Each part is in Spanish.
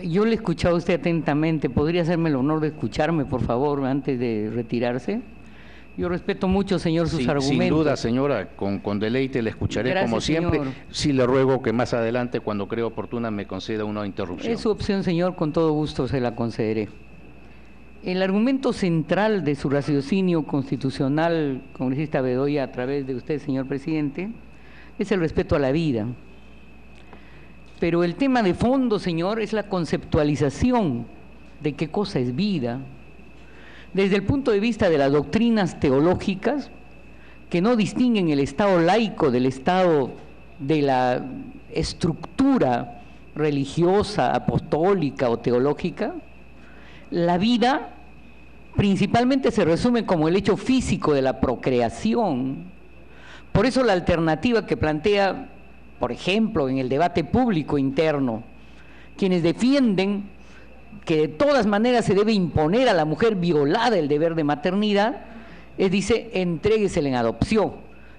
Yo le he escuchado a usted atentamente. ¿Podría hacerme el honor de escucharme, por favor, antes de retirarse? Yo respeto mucho, señor, sus argumentos. Sin duda, señora, con deleite le escucharé. Gracias, como siempre. Señor. Sí le ruego que más adelante, cuando creo oportuna, me conceda una interrupción. Es su opción, señor, con todo gusto se la concederé. El argumento central de su raciocinio constitucional, congresista Bedoya, a través de usted, señor presidente, es el respeto a la vida. Pero el tema de fondo, señor, es la conceptualización de qué cosa es vida. Desde el punto de vista de las doctrinas teológicas, que no distinguen el estado laico del estado de la estructura religiosa, apostólica o teológica, la vida principalmente se resume como el hecho físico de la procreación. Por eso la alternativa que plantea, por ejemplo, en el debate público interno, quienes defienden que de todas maneras se debe imponer a la mujer violada el deber de maternidad, dice, entréguesela en adopción.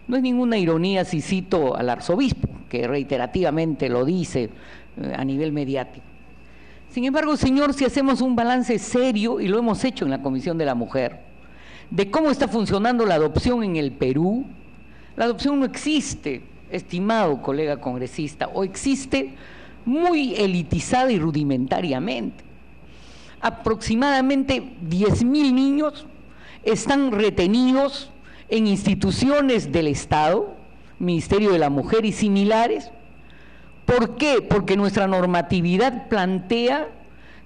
No es ninguna ironía si cito al arzobispo, que reiterativamente lo dice a nivel mediático. Sin embargo, señor, si hacemos un balance serio, y lo hemos hecho en la Comisión de la Mujer, de cómo está funcionando la adopción en el Perú, la adopción no existe, estimado colega congresista, o existe muy elitizada y rudimentariamente. Aproximadamente 10.000 niños están retenidos en instituciones del Estado, Ministerio de la Mujer y similares. ¿Por qué? Porque nuestra normatividad plantea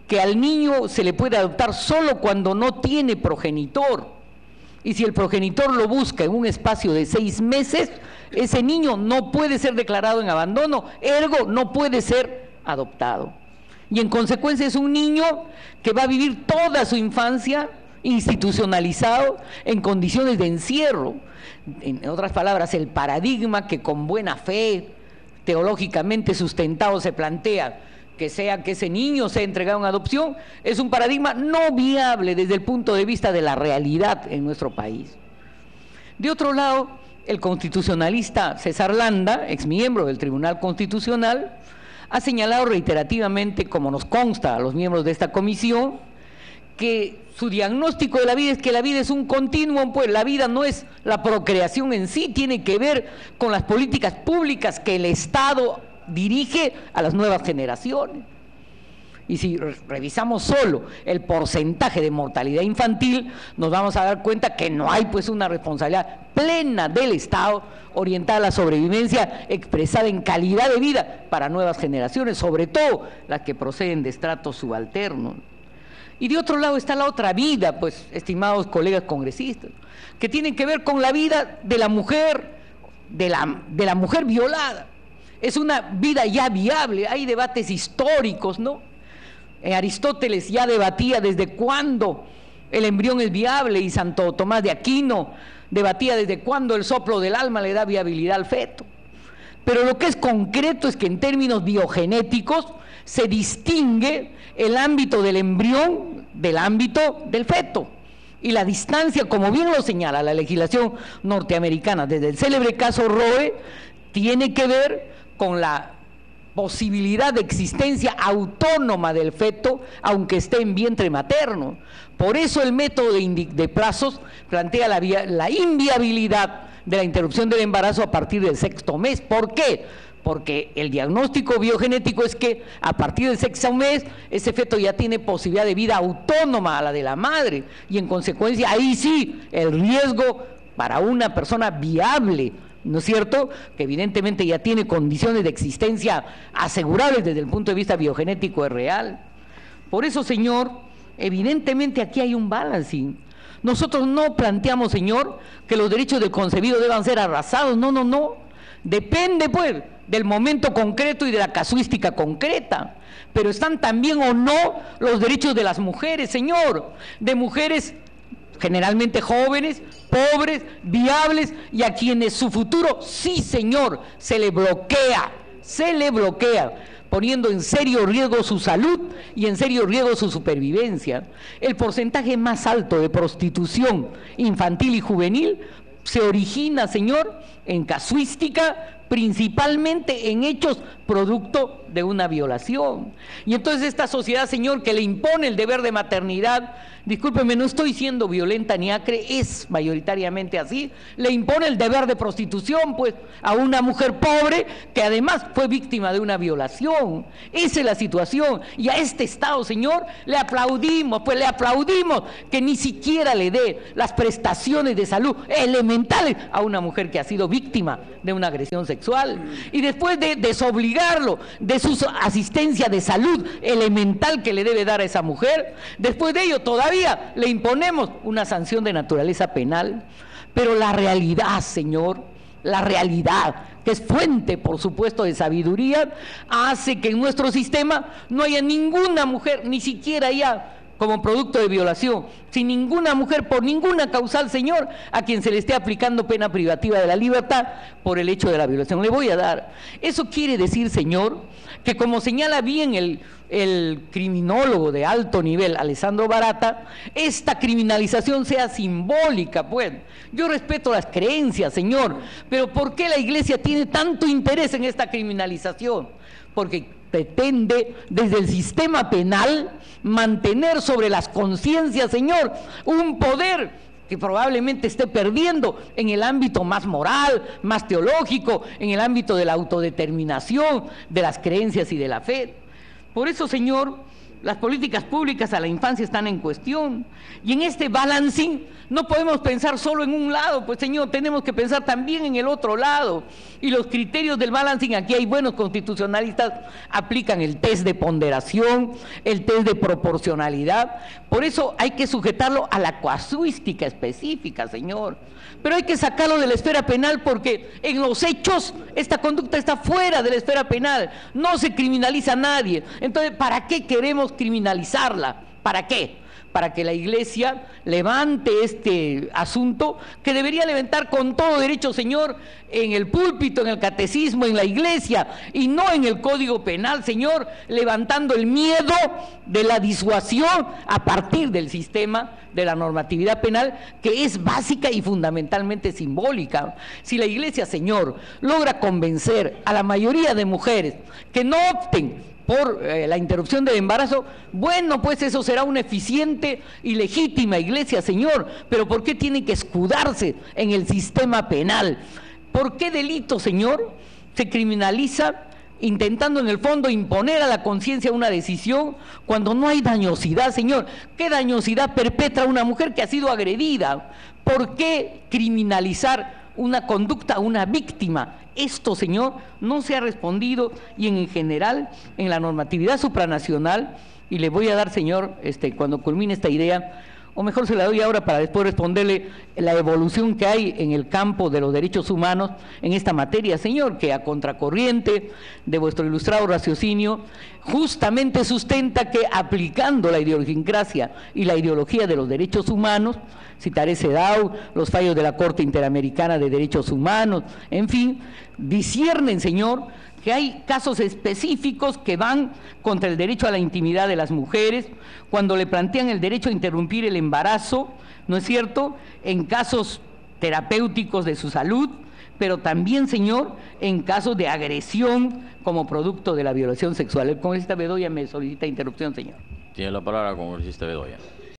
que al niño se le puede adoptar solo cuando no tiene progenitor. Y si el progenitor lo busca en un espacio de 6 meses, ese niño no puede ser declarado en abandono, ergo no puede ser adoptado. Y en consecuencia es un niño que va a vivir toda su infancia institucionalizado en condiciones de encierro. En otras palabras, el paradigma que con buena fe, teológicamente sustentado, se plantea que ese niño sea entregado en adopción, es un paradigma no viable desde el punto de vista de la realidad en nuestro país. De otro lado, el constitucionalista César Landa, exmiembro del Tribunal Constitucional, ha señalado reiterativamente, como nos consta a los miembros de esta comisión, que su diagnóstico de la vida es que la vida es un continuum, pues la vida no es la procreación en sí, tiene que ver con las políticas públicas que el Estado dirige a las nuevas generaciones. Y si revisamos solo el porcentaje de mortalidad infantil, nos vamos a dar cuenta que no hay pues una responsabilidad plena del Estado orientada a la sobrevivencia expresada en calidad de vida para nuevas generaciones, sobre todo las que proceden de estratos subalternos. Y de otro lado está la otra vida, pues, estimados colegas congresistas, que tiene que ver con la vida de la mujer, de la mujer violada. Es una vida ya viable, hay debates históricos, ¿no? Aristóteles ya debatía desde cuándo el embrión es viable y Santo Tomás de Aquino debatía desde cuándo el soplo del alma le da viabilidad al feto. Pero lo que es concreto es que en términos biogenéticos se distingue el ámbito del embrión del ámbito del feto. Y la distancia, como bien lo señala la legislación norteamericana, desde el célebre caso Roe, tiene que ver con la posibilidad de existencia autónoma del feto, aunque esté en vientre materno. Por eso el método de plazos plantea la inviabilidad de la interrupción del embarazo a partir del 6º mes. ¿Por qué? Porque el diagnóstico biogenético es que a partir del 6º mes ese feto ya tiene posibilidad de vida autónoma a la de la madre, y en consecuencia ahí sí el riesgo para una persona viable, ¿no es cierto?, que evidentemente ya tiene condiciones de existencia asegurables desde el punto de vista biogenético, es real. Por eso, señor, evidentemente aquí hay un balancing. Nosotros no planteamos, señor, que los derechos del concebido deban ser arrasados, no. Depende, pues, del momento concreto y de la casuística concreta. Pero están también o no los derechos de las mujeres, señor, de mujeres generalmente jóvenes, pobres, viables, y a quienes su futuro, sí señor, se le bloquea, poniendo en serio riesgo su salud y en serio riesgo su supervivencia. El porcentaje más alto de prostitución infantil y juvenil se origina, señor, en casuística principalmente en hechos producto de una violación. Y entonces esta sociedad, señor, que le impone el deber de maternidad, discúlpeme, no estoy siendo violenta ni acre, es mayoritariamente así, le impone el deber de prostitución, pues, a una mujer pobre que además fue víctima de una violación. Esa es la situación. Y a este Estado, señor, le aplaudimos, pues le aplaudimos que ni siquiera le dé las prestaciones de salud elementales a una mujer que ha sido víctima de una agresión sexual. Y después de desobligarlo de su asistencia de salud elemental que le debe dar a esa mujer, después de ello todavía le imponemos una sanción de naturaleza penal. Pero la realidad, señor, la realidad, que es fuente, por supuesto, de sabiduría, hace que en nuestro sistema no haya ninguna mujer, ni siquiera ya como producto de violación, sin ninguna mujer, por ninguna causal, señor, a quien se le esté aplicando pena privativa de la libertad por el hecho de la violación. Le voy a dar. Eso quiere decir, señor, que como señala bien el criminólogo de alto nivel, Alessandro Barata, esta criminalización sea simbólica, pues. Yo respeto las creencias, señor, pero ¿por qué la Iglesia tiene tanto interés en esta criminalización? Porque pretende desde el sistema penal mantener sobre las conciencias, señor, un poder que probablemente esté perdiendo en el ámbito más moral, más teológico, en el ámbito de la autodeterminación, de las creencias y de la fe. Por eso, señor, las políticas públicas a la infancia están en cuestión. Y en este balancing no podemos pensar solo en un lado, pues, señor, tenemos que pensar también en el otro lado. Y los criterios del balancing, aquí hay buenos constitucionalistas, aplican el test de ponderación, el test de proporcionalidad. Por eso hay que sujetarlo a la casuística específica, señor. Pero hay que sacarlo de la esfera penal porque en los hechos esta conducta está fuera de la esfera penal. No se criminaliza a nadie. Entonces, ¿para qué queremos criminalizarla? ¿Para qué? Para que la Iglesia levante este asunto que debería levantar con todo derecho, señor, en el púlpito, en el catecismo, en la Iglesia, y no en el Código Penal, señor, levantando el miedo de la disuasión a partir del sistema de la normatividad penal, que es básica y fundamentalmente simbólica. Si la Iglesia, señor, logra convencer a la mayoría de mujeres que no opten por la interrupción del embarazo, bueno, pues eso será una eficiente y legítima Iglesia, señor, pero ¿por qué tiene que escudarse en el sistema penal? ¿Por qué delito, señor, se criminaliza intentando en el fondo imponer a la conciencia una decisión cuando no hay dañosidad, señor? ¿Qué dañosidad perpetra una mujer que ha sido agredida? ¿Por qué criminalizar una conducta a una víctima? Esto, señor, no se ha respondido y en general en la normatividad supranacional, y le voy a dar, señor, cuando culmine esta idea, o mejor se la doy ahora para después responderle la evolución que hay en el campo de los derechos humanos en esta materia, señor, que a contracorriente de vuestro ilustrado raciocinio justamente sustenta que aplicando la idiosincrasia y la ideología de los derechos humanos, citaré CEDAW, los fallos de la Corte Interamericana de Derechos Humanos, en fin, disciernen, señor, que hay casos específicos que van contra el derecho a la intimidad de las mujeres, cuando le plantean el derecho a interrumpir el embarazo, ¿no es cierto?, en casos terapéuticos de su salud, pero también, señor, en casos de agresión como producto de la violación sexual. El congresista Bedoya me solicita interrupción, señor. Tiene la palabra el congresista Bedoya.